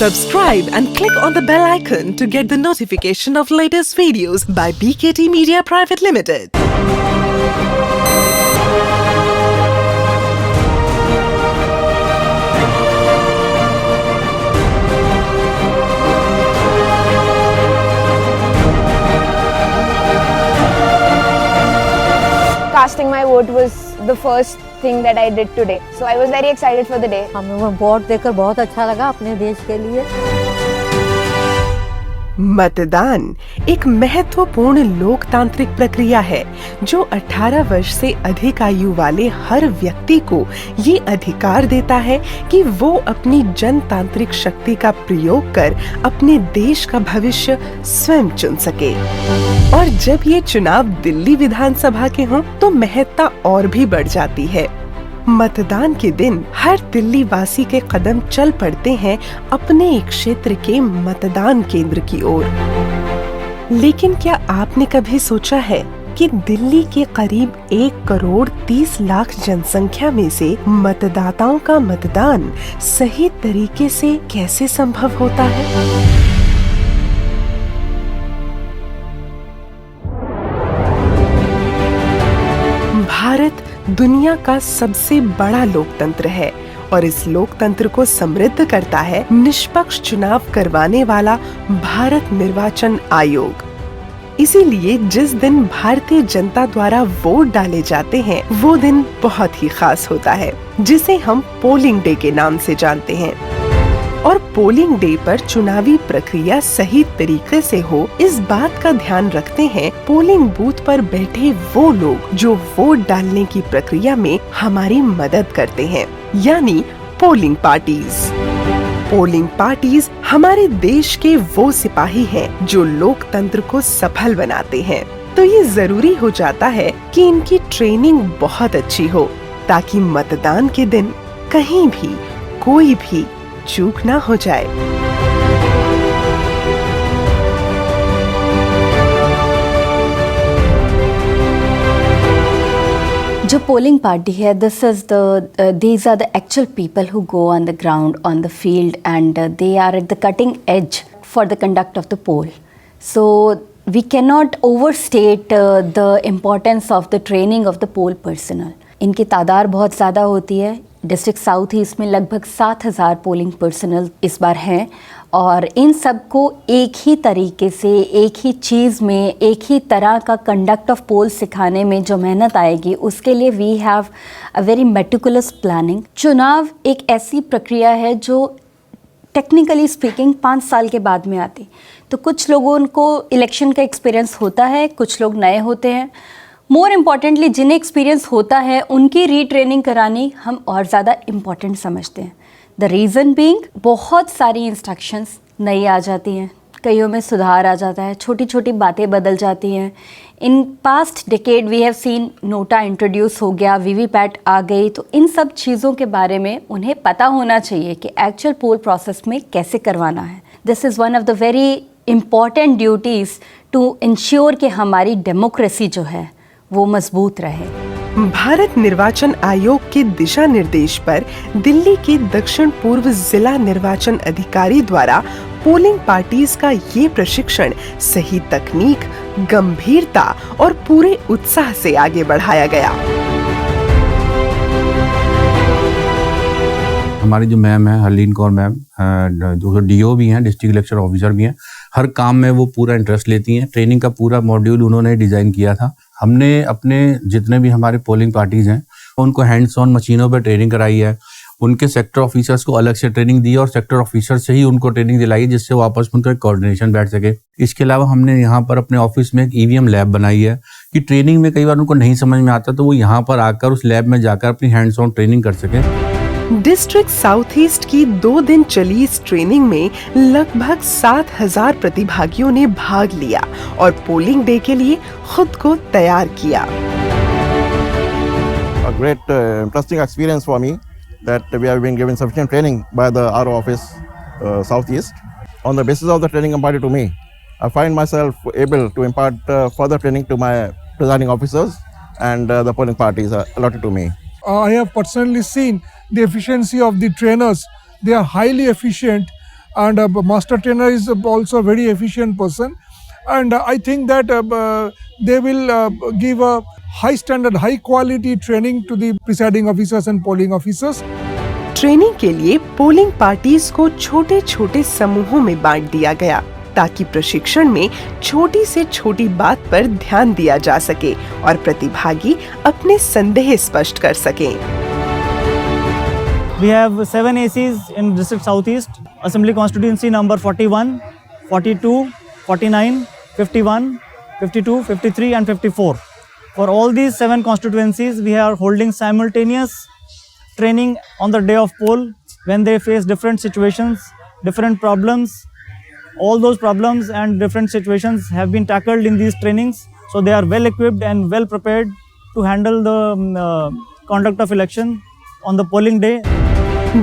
Subscribe and click on the bell icon to get the notification of latest videos by BKT Media Private Limited. Casting my vote was the first thing that I did today. So I was very excited for the day. हमें vote देकर बहुत अच्छा लगा अपने देश के लिए। मतदान एक महत्वपूर्ण लोकतांत्रिक प्रक्रिया है जो 18 वर्ष से अधिक आयु वाले हर व्यक्ति को ये अधिकार देता है कि वो अपनी जनतांत्रिक शक्ति का प्रयोग कर अपने देश का भविष्य स्वयं चुन सके। और जब ये चुनाव दिल्ली विधानसभा के हों तो महत्ता और भी बढ़ जाती है। मतदान के दिन हर दिल्ली वासी के कदम चल पड़ते हैं अपने एक क्षेत्र के मतदान केंद्र की ओर। लेकिन क्या आपने कभी सोचा है कि दिल्ली के करीब 1 करोड़ 30 लाख जनसंख्या में से मतदाताओं का मतदान सही तरीके से कैसे संभव होता है? भारत दुनिया का सबसे बड़ा लोकतंत्र है और इस लोकतंत्र को समृद्ध करता है निष्पक्ष चुनाव करवाने वाला भारत निर्वाचन आयोग। इसीलिए जिस दिन भारतीय जनता द्वारा वोट डाले जाते हैं वो दिन बहुत ही खास होता है, जिसे हम पोलिंग डे के नाम से जानते हैं। और पोलिंग डे पर चुनावी प्रक्रिया सही तरीके से हो, इस बात का ध्यान रखते हैं पोलिंग बूथ पर बैठे वो लोग जो वोट डालने की प्रक्रिया में हमारी मदद करते हैं, यानी पोलिंग पार्टीज। पोलिंग पार्टीज हमारे देश के वो सिपाही हैं जो लोकतंत्र को सफल बनाते हैं। तो ये जरूरी हो जाता है कि इनकी ट्रेनिंग बहुत अच्छी हो ताकि मतदान के दिन कहीं भी कोई भी चूक ना हो जाए। जो पोलिंग पार्टी है, these are the actual people who go on the ground, on the field, and they are at the cutting edge for the conduct of the poll. So we cannot overstate the importance of the training of the poll personnel. इनकी तादाद बहुत ज़्यादा होती है। District south east में लगभग 7,000 polling personal इस बार हैं और इन सबको एक ही तरीके से, एक ही चीज़ में, एक ही तरह का कंडक्ट ऑफ पोल सिखाने में जो मेहनत आएगी उसके लिए we have a very meticulous planning. चुनाव एक ऐसी प्रक्रिया है जो टेक्निकली स्पीकिंग 5 साल के बाद में आती। तो कुछ लोगों को इलेक्शन का एक्सपीरियंस होता है, कुछ लोग नए होते हैं। मोर इम्पॉर्टेंटली जिन्हें एक्सपीरियंस होता है उनकी रीट्रेनिंग करानी हम और ज़्यादा इम्पॉर्टेंट समझते हैं। द रीज़न बीइंग बहुत सारी इंस्ट्रक्शंस नई आ जाती हैं, कईयों में सुधार आ जाता है, छोटी छोटी बातें बदल जाती हैं। In past decade we have seen NOTA introduce हो गया, वीवीपैट आ गई, तो इन सब चीज़ों के बारे में उन्हें पता होना चाहिए कि एक्चुअल पोल प्रोसेस में कैसे करवाना है। This is one of the very important duties to ensure कि हमारी डेमोक्रेसी जो है वो मजबूत रहे। भारत निर्वाचन आयोग के दिशा निर्देश पर दिल्ली के दक्षिण पूर्व जिला निर्वाचन अधिकारी द्वारा पोलिंग पार्टीज का ये प्रशिक्षण सही तकनीक, गंभीरता और पूरे उत्साह से आगे बढ़ाया गया। हमारी जो मैम है हरलीन कौर मैम, जो डीओ भी हैं, डिस्ट्रिक्ट इलेक्शन ऑफिसर भी हैं, हर काम में वो पूरा इंटरेस्ट लेती हैं। ट्रेनिंग का पूरा मॉड्यूल उन्होंने डिज़ाइन किया था। हमने अपने जितने भी हमारे पोलिंग पार्टीज हैं उनको हैंड्स ऑन मशीनों पर ट्रेनिंग कराई है। उनके सेक्टर ऑफिसर्स को अलग से ट्रेनिंग दी और सेक्टर ऑफिसर से ही उनको ट्रेनिंग दिलाई जिससे वो आपस में उनका एक कोऑर्डिनेशन बैठ सके। इसके अलावा हमने यहाँ पर अपने ऑफिस में एक ईवीएम लैब बनाई है कि ट्रेनिंग में कई बार उनको नहीं समझ में आता तो वो यहाँ पर आकर उस लैब में जाकर अपनी हैंड्स ऑन ट्रेनिंग कर सके। डिस्ट्रिक्ट साउथ ईस्ट की 2 दिन चली इस ट्रेनिंग में लगभग 7,000 प्रतिभागियों ने भाग लिया और पोलिंग डे के लिए खुद को तैयार किया। A great interesting experience for me that we have been given sufficient training by the RO office Southeast. On the basis of the training imparted to me, I find myself able to impart further training to my presiding officers and the polling parties allotted to me. I have personally seen the efficiency of the trainers. They are highly efficient and master trainer is also a very efficient person, and I think that they will give a high standard, high quality training to the presiding officers and polling officers. Training के लिए polling parties को छोटे छोटे समूहों में बांट दिया गया ताकि प्रशिक्षण में छोटी से छोटी बात पर ध्यान दिया जा सके और प्रतिभागी अपने संदेह स्पष्ट कर सकें। We have 7 ACs in District Southeast, Assembly Constituency number 41, 42, 49, 51, 52, 53 and 54. For all these 7 constituencies, we are holding simultaneous training on the day of poll when they face different situations, different problems. All those problems and different situations have been tackled in these trainings. So they are well equipped and well prepared to handle the conduct of election on the polling day.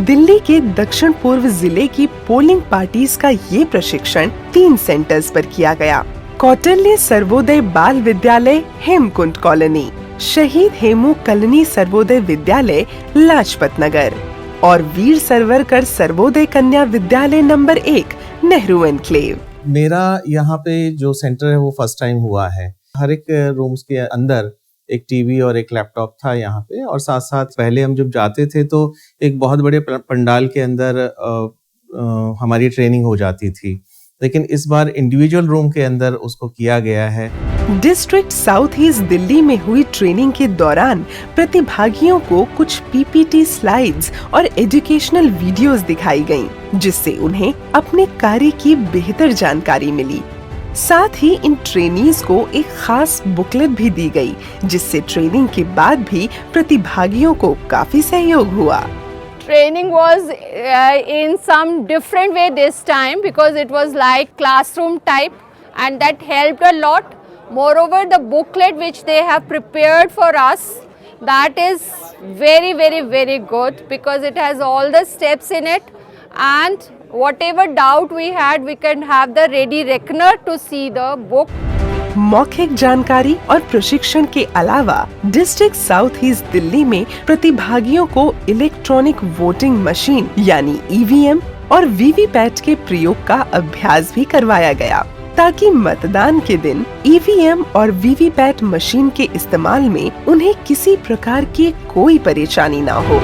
Delhi के दक्षिण पूर्व जिले की polling parties का ये प्रशिक्षण 3 centres पर किया गया। कौटिल्य सर्वोदय बाल विद्यालय हेमकुंड कॉलोनी, शहीद हेमू कलनी सर्वोदय विद्यालय लाजपत नगर और वीर सरवरकर सर्वोदय कन्या विद्यालय नंबर 1 नेहरू एनक्लेव। मेरा यहाँ पे जो सेंटर है वो फर्स्ट टाइम हुआ है। हर एक रूम्स के अंदर एक टीवी और एक लैपटॉप था यहाँ पे, और साथ साथ पहले हम जब जाते थे तो एक बहुत बड़े पंडाल के अंदर हमारी ट्रेनिंग हो जाती थी, लेकिन इस बार इंडिविजुअल रूम के अंदर उसको किया गया है। डिस्ट्रिक्ट साउथ ईस्ट दिल्ली में हुई ट्रेनिंग के दौरान प्रतिभागियों को कुछ पीपीटी स्लाइड्स और एजुकेशनल वीडियोस दिखाई गयीं, जिससे उन्हें अपने कार्य की बेहतर जानकारी मिली। साथ ही इन ट्रेनीज को एक खास बुकलेट भी दी गई, जिससे ट्रेनिंग के बाद भी प्रतिभागियों को काफी सहयोग हुआ। Training was in some different way this time because it was like classroom type, and that helped a lot. Moreover, the booklet which they have prepared for us, that is very, very, very good because it has all the steps in it, and whatever doubt we had, we can have the ready reckoner to see the book. मौखिक जानकारी और प्रशिक्षण के अलावा district south east Delhi में प्रतिभागियों को electronic voting machine यानी ईवीएम और वीवीपैट के प्रयोग का अभ्यास भी करवाया गया, ताकि मतदान के दिन ईवीएम और वीवीपैट मशीन के इस्तेमाल में उन्हें किसी प्रकार की कोई परेशानी ना हो।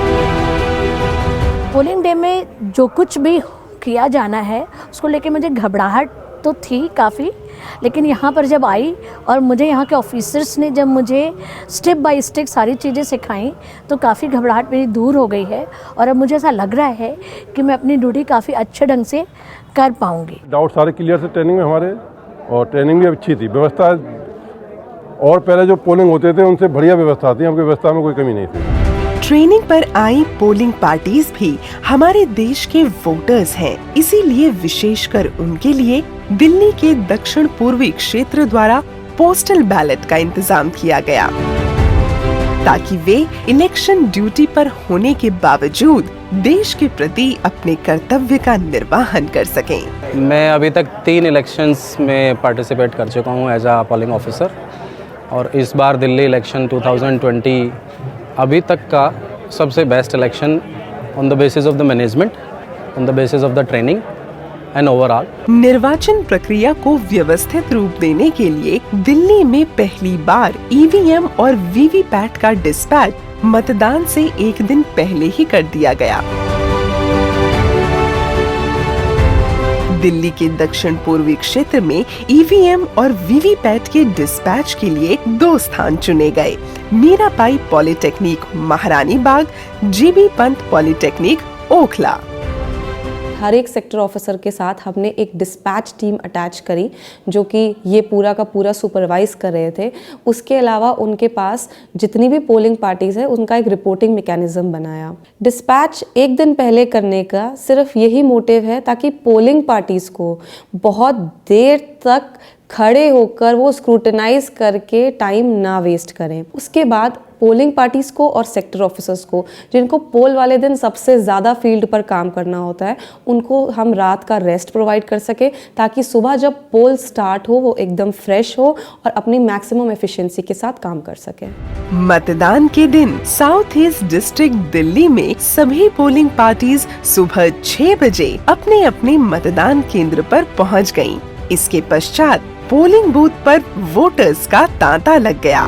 पोलिंग डे में जो कुछ भी किया जाना है उसको लेके मुझे घबराहट तो थी काफ़ी, लेकिन यहाँ पर जब आई और मुझे यहाँ के ऑफिसर्स ने जब मुझे स्टेप बाय स्टेप सारी चीज़ें सिखाई तो काफ़ी घबराहट मेरी दूर हो गई है, और अब मुझे ऐसा लग रहा है कि मैं अपनी ड्यूटी काफ़ी अच्छे ढंग से कर पाऊँगी। डाउट सारे क्लियर से ट्रेनिंग में हमारे, और ट्रेनिंग भी अच्छी थी, व्यवस्था और पहले जो पोलिंग होते थे उनसे बढ़िया व्यवस्था थी, हमकी व्यवस्था में कोई कमी नहीं थी। ट्रेनिंग पर आई पोलिंग पार्टीज भी हमारे देश के वोटर्स हैं, इसीलिए विशेषकर उनके लिए दिल्ली के दक्षिण पूर्वी क्षेत्र द्वारा पोस्टल बैलेट का इंतजाम किया गया, ताकि वे इलेक्शन ड्यूटी पर होने के बावजूद देश के प्रति अपने कर्तव्य का निर्वहन कर सकें। मैं अभी तक 3 इलेक्शंस में पार्टिसिपेट कर चुका हूं एज अ पोलिंग ऑफिसर, और इस बार दिल्ली इलेक्शन 2020 अभी तक का सबसे best election on the basis of the management, on the basis of the training and overall. निर्वाचन प्रक्रिया को व्यवस्थित रूप देने के लिए दिल्ली में पहली बार ईवीएम और वीवीपैट का डिस्पैच मतदान से एक दिन पहले ही कर दिया गया। दिल्ली के दक्षिण पूर्वी क्षेत्र में ईवीएम और वीवीपैट के डिस्पैच के लिए 2 स्थान चुने गए, मीराबाई पॉलिटेक्निक महारानी बाग, जीबी पंत पॉलिटेक्निक ओखला। हर एक सेक्टर ऑफिसर के साथ हमने एक डिस्पैच टीम अटैच करी जो कि ये पूरा का पूरा सुपरवाइज कर रहे थे। उसके अलावा उनके पास जितनी भी पोलिंग पार्टीज़ है उनका एक रिपोर्टिंग मैकेनिज्म बनाया। डिस्पैच एक दिन पहले करने का सिर्फ यही मोटिव है ताकि पोलिंग पार्टीज़ को बहुत देर तक खड़े होकर वो स्क्रूटनाइज करके टाइम ना वेस्ट करें। उसके बाद पोलिंग पार्टीज़ को और सेक्टर ऑफिसर्स को, जिनको पोल वाले दिन सबसे ज़्यादा फील्ड पर काम करना होता है, उनको हम रात का रेस्ट प्रोवाइड कर सके ताकि सुबह जब पोल स्टार्ट हो वो एकदम फ्रेश हो और अपनी मैक्सिमम एफिशिएंसी के साथ काम कर सके। मतदान के दिन साउथ ईस्ट डिस्ट्रिक्ट दिल्ली में सभी पोलिंग पार्टीज सुबह 6 बजे अपने अपने मतदान केंद्र पर पहुंच गयीं। इसके पश्चात पोलिंग बूथ पर वोटर्स का तांता लग गया।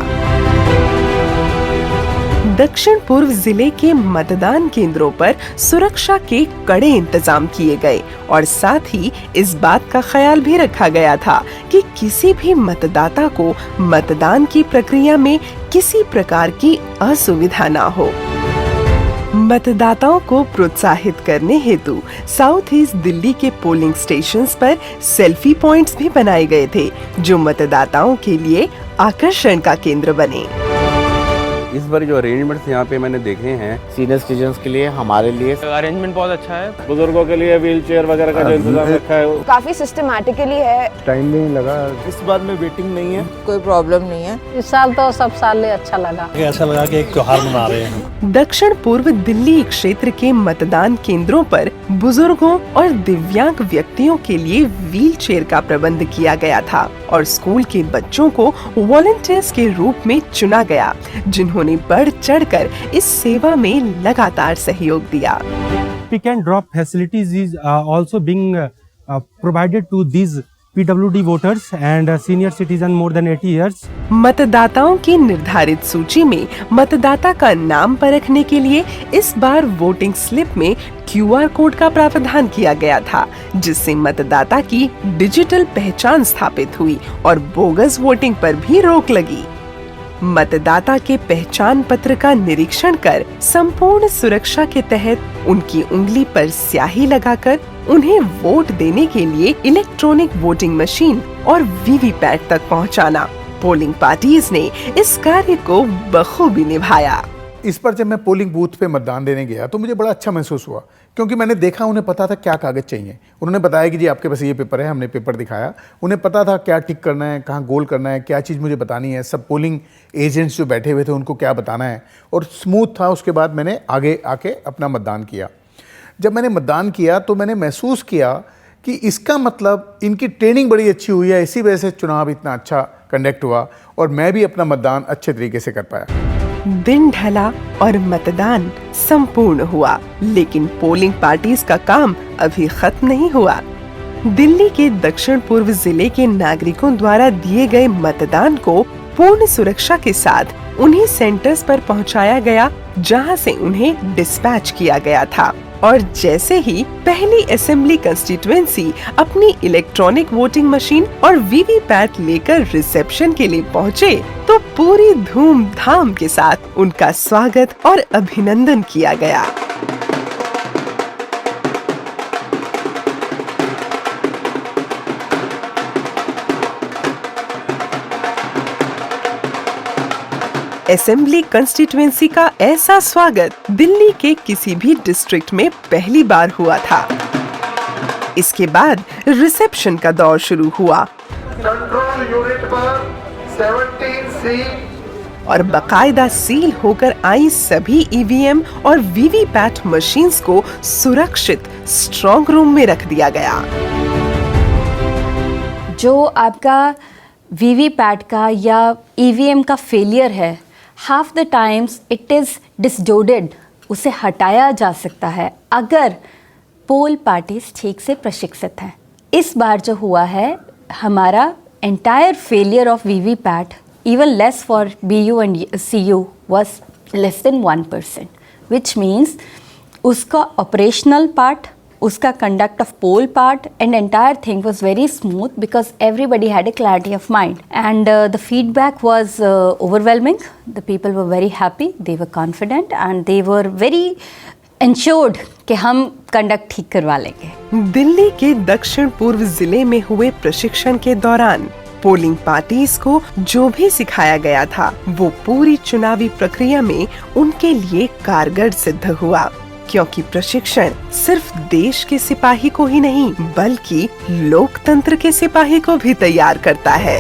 दक्षिण पूर्व जिले के मतदान केंद्रों पर सुरक्षा के कड़े इंतजाम किए गए और साथ ही इस बात का ख्याल भी रखा गया था कि किसी भी मतदाता को मतदान की प्रक्रिया में किसी प्रकार की असुविधा ना हो। मतदाताओं को प्रोत्साहित करने हेतु साउथ ईस्ट दिल्ली के पोलिंग स्टेशंस पर सेल्फी पॉइंट्स भी बनाए गए थे, जो मतदाताओं के लिए आकर्षण का केंद्र बने। इस बार जो अरेंजमेंट्स यहाँ पे मैंने देखे हैं सीनियर सिटीजन्स के लिए, हमारे लिए अरेंजमेंट बहुत अच्छा है। बुजुर्गों के लिए व्हील चेयर वगैरह का जो इंतजाम रखा है काफी सिस्टमैटिकली है। टाइम नहीं लगा। इस बार में वेटिंग नहीं है, कोई प्रॉब्लम नहीं है। इस साल तो सब साल अच्छा लगा। ऐसा लगा कि एक त्योहार मना रहे हैं। दक्षिण पूर्व दिल्ली क्षेत्र के मतदान केंद्रों पर बुजुर्गों और दिव्यांग व्यक्तियों के लिए व्हील चेयर का प्रबंध किया गया था और स्कूल के बच्चों को वॉलंटियर्स के रूप में चुना गया, जिन्होंने बढ़ चढ़कर इस सेवा में लगातार सहयोग दिया। Pick and drop facilities is also being provided to these PWD voters and senior citizen more than 80 years. मतदाताओं की निर्धारित सूची में मतदाता का नाम परखने के लिए इस बार वोटिंग स्लिप में QR कोड का प्रावधान किया गया था, जिससे मतदाता की डिजिटल पहचान स्थापित हुई और बोगस वोटिंग पर भी रोक लगी। मतदाता के पहचान पत्र का निरीक्षण कर संपूर्ण सुरक्षा के तहत उनकी उंगली पर स्याही लगाकर उन्हें वोट देने के लिए इलेक्ट्रॉनिक वोटिंग मशीन और वीवीपैट तक पहुंचाना। पोलिंग पार्टीज ने इस कार्य को बखूबी निभाया। इस पर जब मैं पोलिंग बूथ पे मतदान देने गया तो मुझे बड़ा अच्छा महसूस हुआ, क्योंकि मैंने देखा उन्हें पता था क्या कागज़ चाहिए। उन्होंने बताया कि जी आपके पास ये पेपर है, हमने पेपर दिखाया। उन्हें पता था क्या टिक करना है, कहाँ गोल करना है, क्या चीज़ मुझे बतानी है। सब पोलिंग एजेंट्स जो बैठे हुए थे उनको क्या बताना है, और स्मूथ था। उसके बाद मैंने आगे आके अपना मतदान किया। जब मैंने मतदान किया तो मैंने महसूस किया कि इसका मतलब इनकी ट्रेनिंग बड़ी अच्छी हुई है, इसी वजह से चुनाव इतना अच्छा कंडक्ट हुआ और मैं भी अपना मतदान अच्छे तरीके से कर पाया। दिन ढला और मतदान संपूर्ण हुआ, लेकिन पोलिंग पार्टीज का काम अभी खत्म नहीं हुआ। दिल्ली के दक्षिण पूर्व जिले के नागरिकों द्वारा दिए गए मतदान को पूर्ण सुरक्षा के साथ उन्हीं सेंटर्स पर पहुंचाया गया जहां से उन्हें डिस्पैच किया गया था। और जैसे ही पहली असेंबली कंस्टिट्यूएंसी अपनी इलेक्ट्रॉनिक वोटिंग मशीन और वीवीपैट लेकर रिसेप्शन के लिए पहुंचे, तो पूरी धूमधाम के साथ उनका स्वागत और अभिनंदन किया गया। असेंबली कंस्टिट्यूएंसी का ऐसा स्वागत दिल्ली के किसी भी डिस्ट्रिक्ट में पहली बार हुआ था। इसके बाद रिसेप्शन का दौर शुरू हुआ कंट्रोल यूनिट पर 17 सील और बकायदा सील होकर आई सभी ईवीएम और वीवीपैट मशीन्स को सुरक्षित स्ट्रॉन्ग रूम में रख दिया गया। जो आपका वीवीपैट का या ईवीएम का फेलियर है, half the times it is डिसडोडेड, उसे हटाया जा सकता है अगर पोल पार्टीज ठीक से प्रशिक्षित हैं। इस बार जो हुआ है, हमारा entire failure of VVPAT, even less for BU and CU, was less than 1%, which means उसका operational part, उसका conduct of poll part and entire thing was very smooth because everybody had a clarity of mind, and the feedback was overwhelming. The people were very happy, they were confident and they were very ensured कि हम conduct ठीक करवा लेंगे। दिल्ली के दक्षिण पूर्व जिले में हुए प्रशिक्षण के दौरान पोलिंग पार्टीज को जो भी सिखाया गया था वो पूरी चुनावी प्रक्रिया में उनके लिए कारगर सिद्ध हुआ, क्योंकि प्रशिक्षण सिर्फ देश के सिपाही को ही नहीं बल्कि लोकतंत्र के सिपाही को भी तैयार करता है।